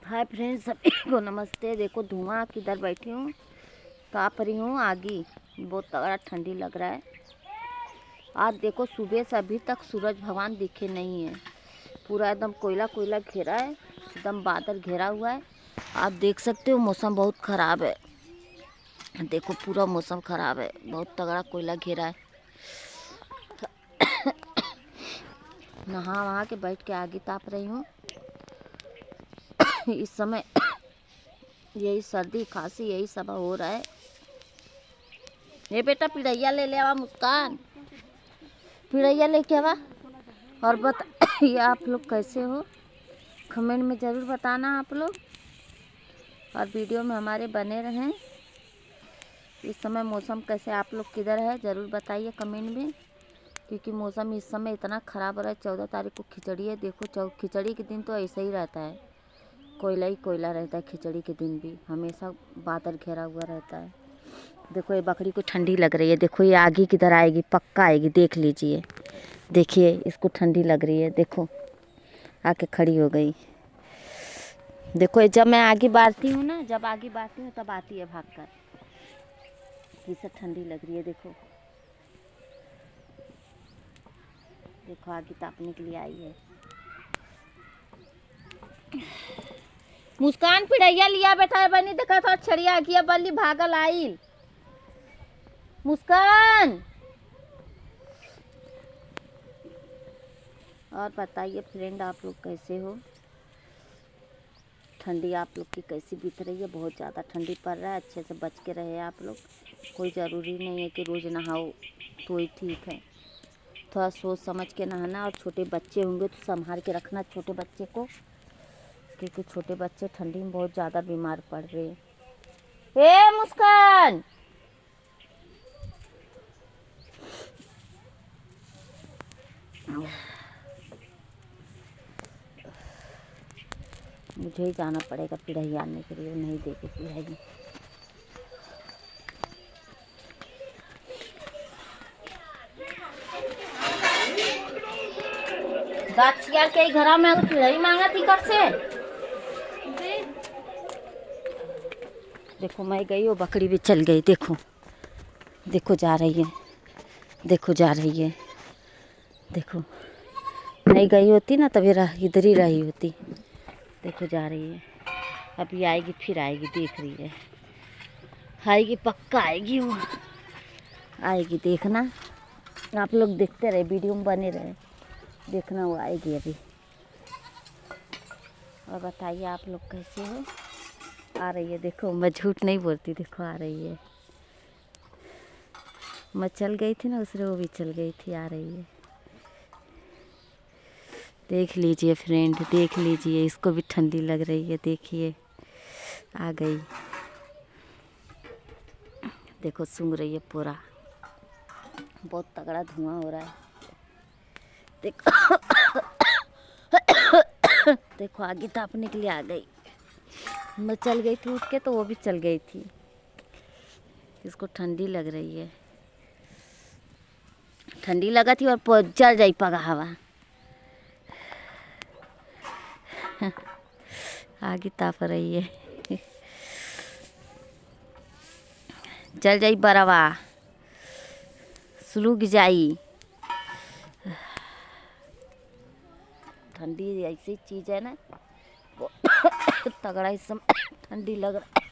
Hi friends, सभी को नमस्ते। देखो धुआं किधर बैठी हूँ, ताप रही हूँ आगी। बहुत तगड़ा ठंडी लग रहा है। आज देखो सुबह से अभी तक सूरज भगवान दिखे नहीं है। पूरा एकदम कोयला कोयला घेरा है, एकदम बादल घेरा हुआ है। आप देख सकते हो मौसम बहुत ख़राब है। देखो पूरा मौसम ख़राब है, बहुत तगड़ा कोयला घेरा है। नहा वहा के बैठ के आगी ताप रही हूँ। इस समय यही सर्दी खांसी यही सब हो रहा है। ये बेटा पिड़ैया ले ले आवा, मुस्कान पिड़ैया लेके आवा। और बताइए आप लोग कैसे हो, कमेंट में ज़रूर बताना आप लोग, और वीडियो में हमारे बने रहें। इस समय मौसम कैसे, आप लोग किधर है ज़रूर बताइए कमेंट में, क्योंकि मौसम इस समय इतना ख़राब हो रहा है। 14 तारीख को खिचड़ी है। देखो खिचड़ी के दिन तो ऐसा ही रहता है, कोयला ही कोयला रहता है। खिचड़ी के दिन भी हमेशा बादल घेरा हुआ रहता है। देखो ये बकरी को ठंडी लग रही है। देखो ये आगे किधर आएगी, पक्का आएगी, देख लीजिए। देखिए इसको ठंडी लग रही है, देखो आके खड़ी हो गई। देखो जब मैं आगे बढ़ती हूँ ना, जब आगे बढ़ती हूँ तब आती है भागकर। इसे ठंडी लग रही है। देखो देखो आगे तापने के लिए आई है। मुस्कान पिड़ैया लिया बेटा है बनी, देखा था छड़िया किया बल्ली भागल आइल। मुस्कान और बताइए फ्रेंड आप लोग कैसे हो, ठंडी आप लोग की कैसी बीत रही है। बहुत ज़्यादा ठंडी पड़ रहा है, अच्छे से बच के रहे आप लोग। कोई ज़रूरी नहीं है कि रोज़ नहाओ तो ही ठीक है, थोड़ा सोच समझ के नहाना। और छोटे बच्चे होंगे तो संभाल के रखना छोटे बच्चे को, क्योंकि छोटे बच्चे ठंडी में बहुत ज़्यादा बीमार पड़ रहे हैं। ए मुस्कान मुझे ही जाना पड़ेगा पिढ़ाई आने के लिए, नहीं देगी पिढ़ाई। गाछिया के घर में पिढ़ाई मांगा थी कब से। देखो मैं गई, वो बकरी भी चल गई। देखो देखो जा रही है, देखो जा रही है। देखो नहीं गई होती ना तभी इधर ही रही होती। देखो जा रही है, अभी आएगी फिर आएगी, देख रही है। आएगी पक्का आएगी, वो आएगी देखना। आप लोग देखते रहे, वीडियो में बने रहे, देखना वो आएगी अभी। और बताइए आप लोग कैसे हो। आ रही है, देखो मैं झूठ नहीं बोलती, देखो आ रही है। मैं चल गई थी ना उससे, वो भी चल गई थी, आ रही है। देख लीजिए फ्रेंड, देख लीजिए, इसको भी ठंडी लग रही है। देखिए आ गई, देखो सूंघ रही है पूरा। बहुत तगड़ा धुआं हो रहा है। देखो देखो आगे तापने के लिए आ गई। मैं चल गई थी उठ के तो वो भी चल गई थी। इसको ठंडी लग रही है, ठंडी लगा थी और जल जाई पगा हवा। आगे ताप रही है, जल जाई बरवा, सुलूग जाई। ठंडी ऐसी चीज़ है ना, तगड़ा इस समय ठंडी लग रहा है।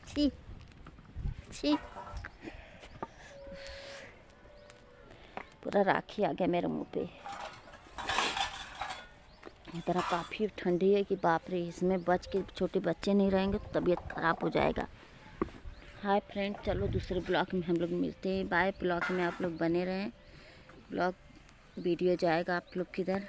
छी छी, पूरा राखी आ गया मेरे मुंह पे। इतना काफ़ी ठंडी है कि बाप रे, इसमें बच के छोटे बच्चे नहीं रहेंगे तो तबीयत ख़राब हो जाएगा। हाय फ्रेंड, चलो दूसरे ब्लॉग में हम लोग मिलते हैं। बाय। ब्लॉग में आप लोग बने रहें, ब्लॉग वीडियो जाएगा आप लोग किधर।